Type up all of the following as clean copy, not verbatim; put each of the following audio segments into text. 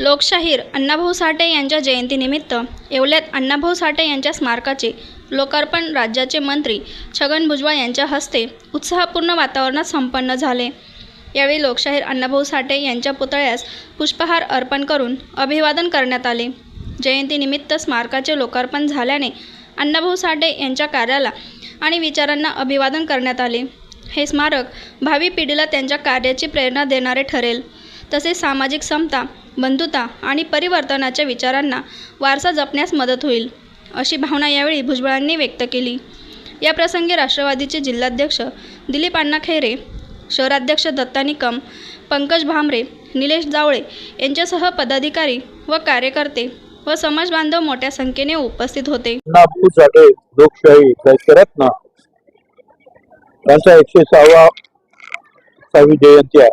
लोकशाहीर अण्णाभाऊ साठे यांच्या जयंतीनिमित्त येवल्यात अण्णाभाऊ साठे यांच्या स्मारकाचे लोकार्पण राज्याचे मंत्री छगन भुजबळ यांच्या हस्ते उत्साहपूर्ण वातावरणात संपन्न झाले। यावेळी लोकशाहीर अण्णाभाऊ साठे यांच्या पुतळ्यास पुष्पहार अर्पण करून अभिवादन करण्यात आले। जयंतीनिमित्त स्मारकाचे लोकार्पण झाल्याने अण्णाभाऊ साठे यांच्या कार्याला आणि विचारांना अभिवादन करण्यात आले। हे स्मारक भावी पिढीला त्यांच्या कार्याची प्रेरणा देणारे ठरेल, तसेच सामाजिक समता, बंधुता आणि परिवर्तनाच्या विचारांना वारसा जपण्यास मदत होईल, अशी भावना यावेळी भुजबळांनी व्यक्त केली। या प्रसंगी राष्ट्रवादीचे जिल्हाध्यक्ष दिलीप अण्णा खैरे, शहराध्यक्ष दत्ता निकम, पंकज भामरे, निलेश जावळे यांच्यासह पदाधिकारी व कार्यकर्ते व समाज बांधव मोठ्या संख्येने उपस्थित होते। अण्णाभाऊ साठे लोकशाही रत्न यांचा 106वी जयंती आहे।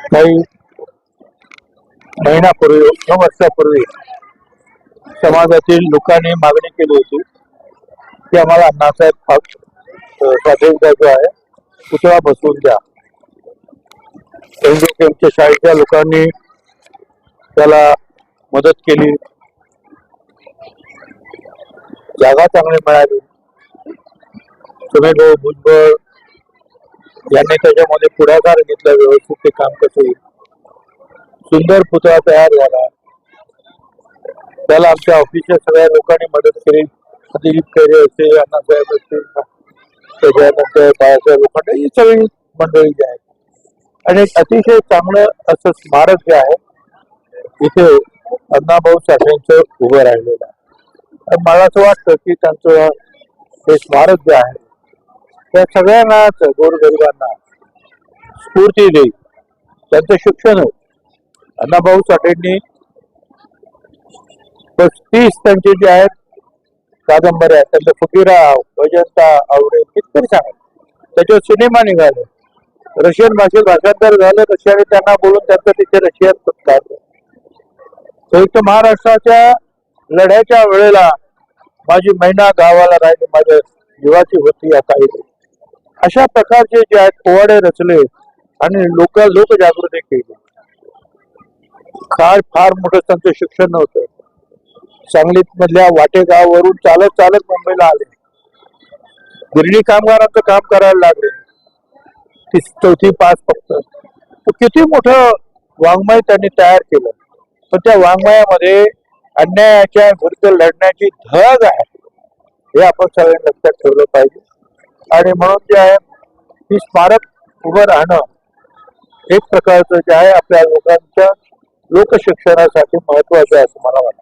काही महिन्यापूर्वी 9 वर्षापूर्वी समाजातील लोकांनी मागणी केली होती की आम्हाला अण्णासाहेब साठेंचा जो आहे पुतळा बसवून द्या। त्यांच्या शाळेच्या लोकांनी त्याला मदत केली, जागा चांगली मिळाली। सुमेध भुजबळ यांनी त्याच्यामध्ये पुढाकार घेतला, व्यवस्थित ते काम कसं होईल। सुंदर पुतळा तयार झाला, त्याला आमच्या ऑफिसच्या सगळ्या लोकांनी मदत केली। दिलीप खैरे असतील, अण्णासाहेब असतील, त्याच्यानंतर बाळासाहेब लोखंडे, ही सगळी मंडळी जी आहेत, आणि अतिशय चांगलं असं स्मारक जे आहे इथे अण्णाभाऊ साठेंचं उभं राहिलेलं आहे। मला असं वाटतं की त्यांचं हे स्मारक जे आहे त्या सगळ्यांनाच, गोरगरिबांना स्फूर्ती देईल, त्यांचं शिक्षण होईल। अण्णाभाऊ साठेंनी 35 त्यांचे जे आहेत कादंबऱ्या, त्यांचं फुटीराव, अजंता, आवडे कितीतरी सांगा, त्याच्यावर सिनेमा निघाले, रशियन भाषेत भाषांतर झालं, रशियाने त्यांना बोलून त्यांचं तिथे रशियन काढलं। एक तर महाराष्ट्राच्या लढ्याच्या वेळेला माझी महिना गावाला राहिली, माझ्या जीवाची होती आता येते, अशा प्रकारचे जे आहेत पोवाडे रचले आणि लोकजागृती केली। फार मोठं त्यांचं शिक्षण नव्हतं। सांगलीत मधल्या वाटेगाववरून चालत चालत मुंबईला आले, गिरणी कामगारांचं काम करायला लागले, 4थी पास फक्त। किती मोठं वाङ्मय त्यांनी तयार केलं, पण त्या वाङ्मयामध्ये अन्यायाच्या विरुद्ध लढण्याची धग आहे, हे आपण सगळ्यांनी लक्षात ठेवलं पाहिजे। आणि म्हणून जे आहे ही स्मारक उभं राहणं एक प्रकारचं जे आहे आपल्या लोकांच्या लोकशिक्षणासाठी महत्वाचं आहे असं मला वाटतं।